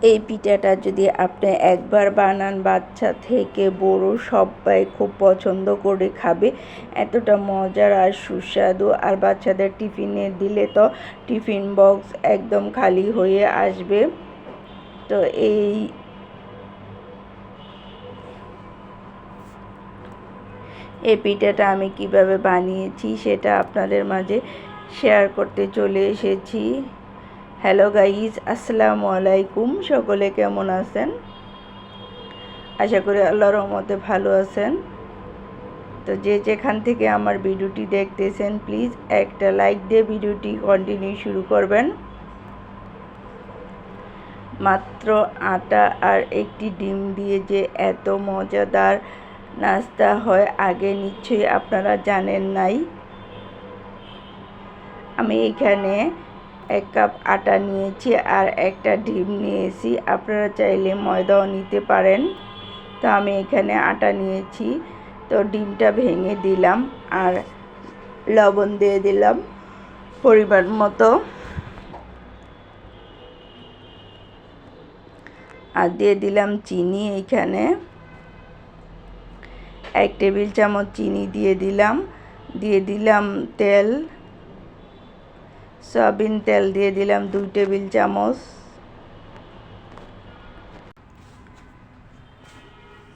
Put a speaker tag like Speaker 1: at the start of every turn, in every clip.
Speaker 1: এই পিঠাটা যদি আপনি একবার বানান, বাচ্চা থেকে বড় সবাই খুব পছন্দ করে খাবে। এতটা মজার আর সুস্বাদু, আর বাচ্চাদের টিফিনে দিলে তো টিফিন বক্স একদম খালি হয়ে আসবে। তো এই পিঠাটা আমি কিভাবে বানিয়েছি সেটা আপনাদের মাঝে শেয়ার করতে চলে এসেছি। হ্যালো গাইজ, আসসালামু আলাইকুম। সকলে কেমন আছেন? আশা করি আল্লাহর রহমতে ভালো আছেন। তো যে যেখান থেকে আমার ভিডিওটি দেখতেছেন, প্লিজ একটা লাইক দিয়ে ভিডিওটি কন্টিনিউ শুরু করবেন। মাত্র আটা আর একটি ডিম দিয়ে যে এত মজাদার নাস্তা হয় আগে নিশ্চয়ই আপনারা জানেন নাই। আমি এখানে 1 কাপ আটা নিয়েছি আর একটা ডিম নিয়েছি। আপনারা চাইলে ময়দাও নিতে পারেন। তো আমি এখানে আটা নিয়েছি। তো ডিমটা ভেঙে দিলাম আর লবণ দিয়ে দিলাম পরিমাণ মতো, আর দিয়ে দিলাম চিনি। এইখানে 1 টেবিল চামচ চিনি দিয়ে দিলাম তেল, সয়াবিন তেল দিয়ে দিলাম 2 টেবিল চামচ।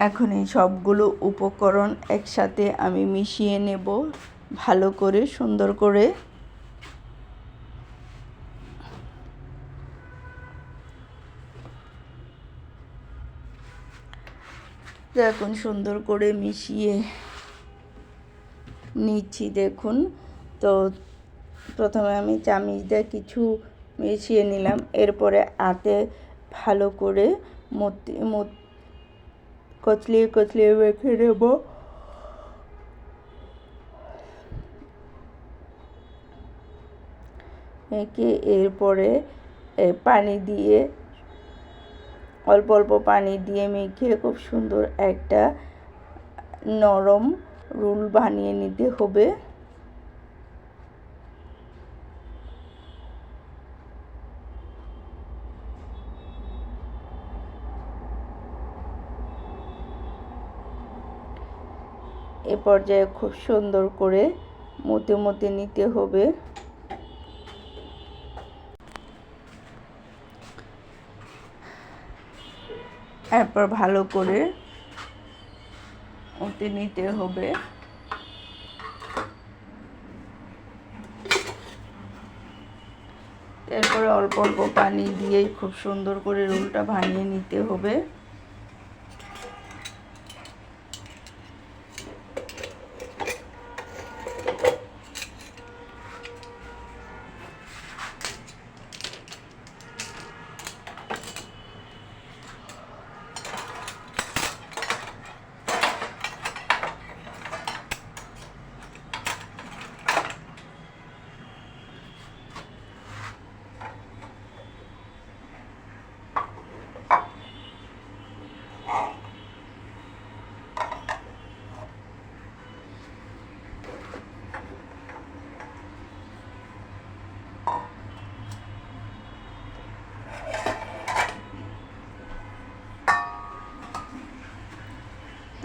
Speaker 1: এখন এই সবগুলো উপকরণ একসাথে আমি মিশিয়ে নেব ভালো করে, সুন্দর করে। এখন সুন্দর করে মিশিয়ে নিচ্ছি। দেখুন, তো প্রথমে আমি চামচ দিয়ে কিছু মিশিয়ে নিলাম, এরপরে হাতে ভালো করে কচলিয়ে কচলিয়ে মেখে নেব। মেখে এরপরে পানি দিয়ে, অল্প অল্প পানি দিয়ে মেখে খুব সুন্দর একটা নরম রোল বানিয়ে নিতে হবে। এ পর্যায়ে খুব সুন্দর করে মতে মতে নিতে হবে। এরপর ভালো করে মতে নিতে হবে। এরপরে অল্প অল্প পানি দিয়ে খুব সুন্দর করে রোলটা বানিয়ে নিতে হবে।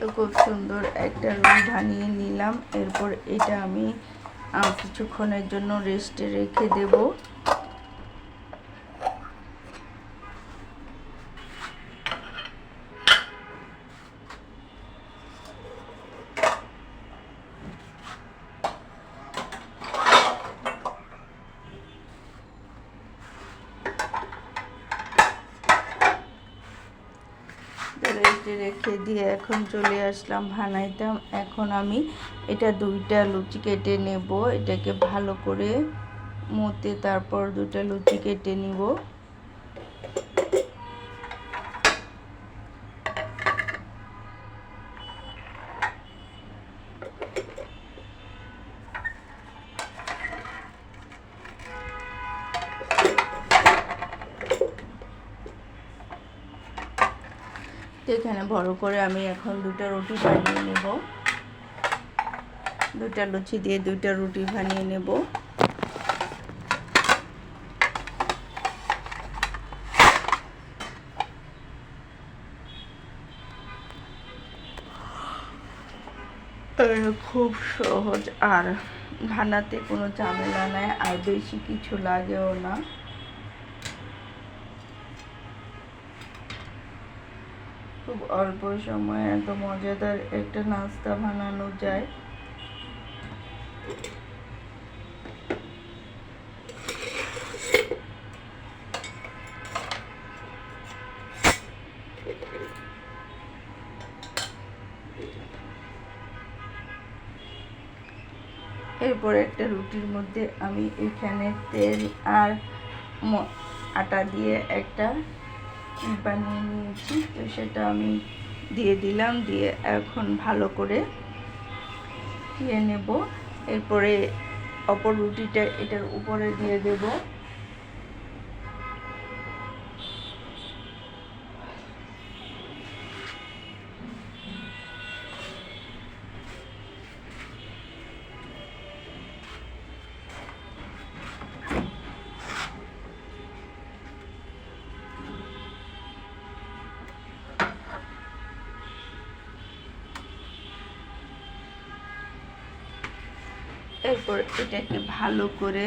Speaker 1: তো খুব সুন্দর একটা রোল বানিয়ে নিলাম। এরপর এটা আমি কিছুক্ষণের জন্য রেস্টে রেখে দেব। রেস্টে রেখে দিয়ে এখন চলে আসলাম বানাইতাম। এখন আমি এটা 2টা লুচি কেটে নেব। এটাকে ভালো করে মতে তারপর 2টা লুচি কেটে নিব। এখানে বড় করে আমি এখন 2টা রুটি বানিয়ে নেব। 2টা লুচি দিয়ে 2টা রুটি বানিয়ে নেব। খুব সহজ, আর বানাতে কোনো ঝামেলা নাই, আর বেশি কিছু লাগেও না। খুব অল্প সময়ে এত মজাদার একটা নাস্তা বানানো যায়। এরপর একটা রুটির মধ্যে আমি এখানে তেল আর আটা দিয়ে একটা বানিয়ে নিয়েছি, তো সেটা আমি দিয়ে দিলাম, দিয়ে এখন ভালো করে দিয়ে নেব। এরপরে অপর রুটিটা এটার উপরে দিয়ে দেব। এরপর এটাকে ভালো করে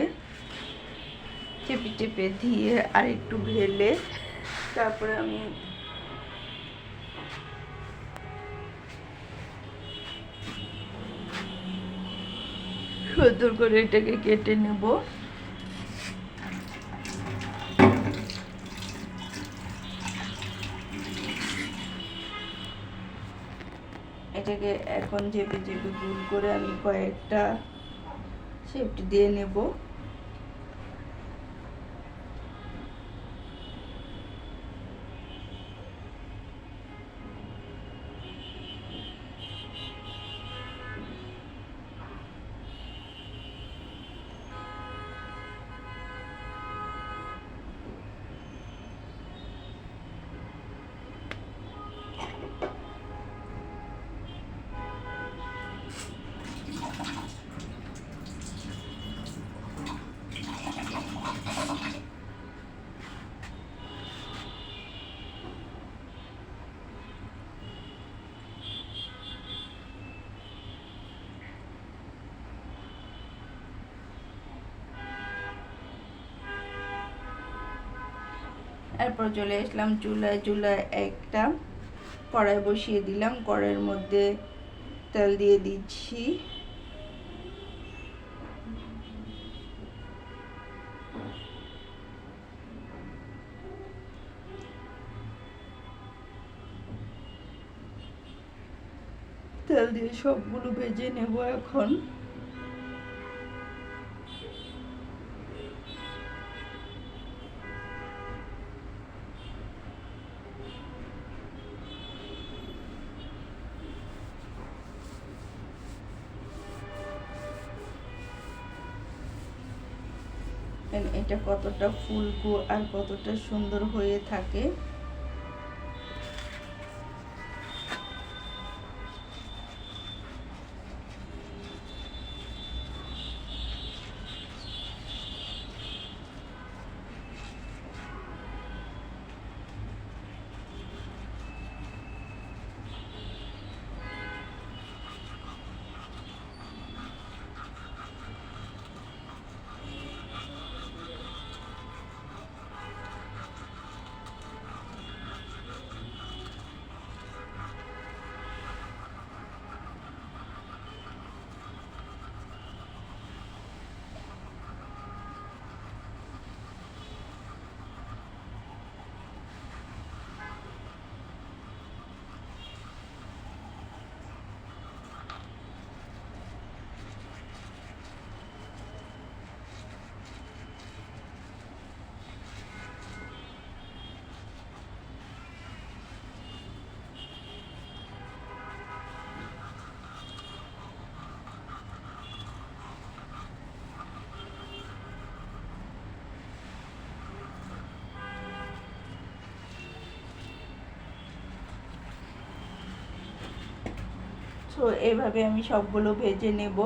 Speaker 1: চেপে চেপে দিয়ে আর একটু ঢেলে তারপরে আমি সুন্দর করে এটাকে কেটে নেব। এটাকে এখন চেপে চেপে গোল করে আমি কয়েকটা শেপ দিয়ে নেব। এরপর চলে আসলাম চুলায় একটা কড়াই বসিয়ে দিলাম। কড়াইয়ের মধ্যে তেল দিয়ে দিচ্ছি। তেল দিয়ে সবগুলো ভেজে নেব এখন। এটা কতটা ফুলকো আর কতটা সুন্দর হয়ে থাকে। তো এইভাবে আমি সবগুলো ভেজে নেব।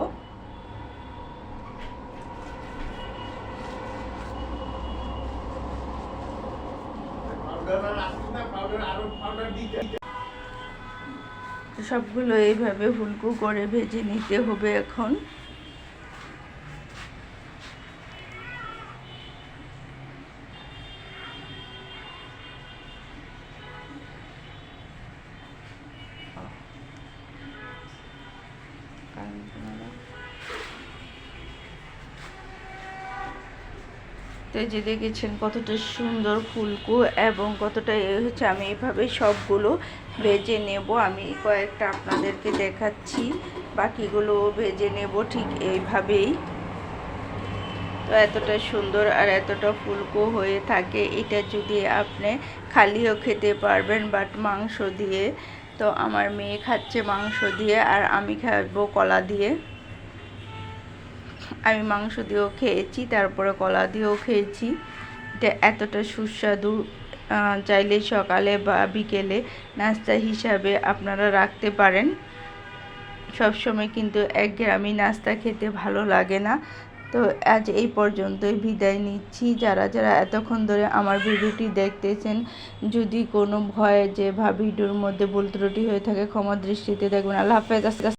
Speaker 1: তো সবগুলো এইভাবে ফুলকো করে ভেজে নিতে হবে এখন। তো এই যে দেখেছেন কতটা সুন্দর ফুলকো এবং কতটা হচ্ছে। আমি এভাবে সবগুলো ভেজে নেব। আমি কয়েকটা আপনাদেরকে দেখাচ্ছি, বাকিগুলো ভেজে নেব ঠিক এইভাবেই। তো এতটা সুন্দর আর এতটা ফুলকো হয়ে থাকে। এটা যদি আপনি খালিও খেতে পারবেন, বাট মাংস দিয়ে। তো আমার মেয়ে খাচ্ছে মাংস দিয়ে আর আমি খাবো কলা দিয়ে। আমি মাংস দিয়েও খেয়েছি, তারপরে কলা দিয়েও খেয়েছি। এটা এতটা সুস্বাদু, চাইলে সকালে বা বিকেলে নাস্তা হিসাবে আপনারা রাখতে পারেন। সবসময় কিন্তু একঘেয়েমি নাস্তা খেতে ভালো লাগে না। তো আজ এই পর্যন্তই বিদায় নিচ্ছি। যারা যারা এতক্ষণ ধরে আমার ভিডিওটি দেখতেছেন, যদি কোনো ভয়ে যে ভিডিওর মধ্যে ভুল ত্রুটি হয়ে থাকে ক্ষমা দৃষ্টিতে দেখবেন। আল্লাহ হাফেজ।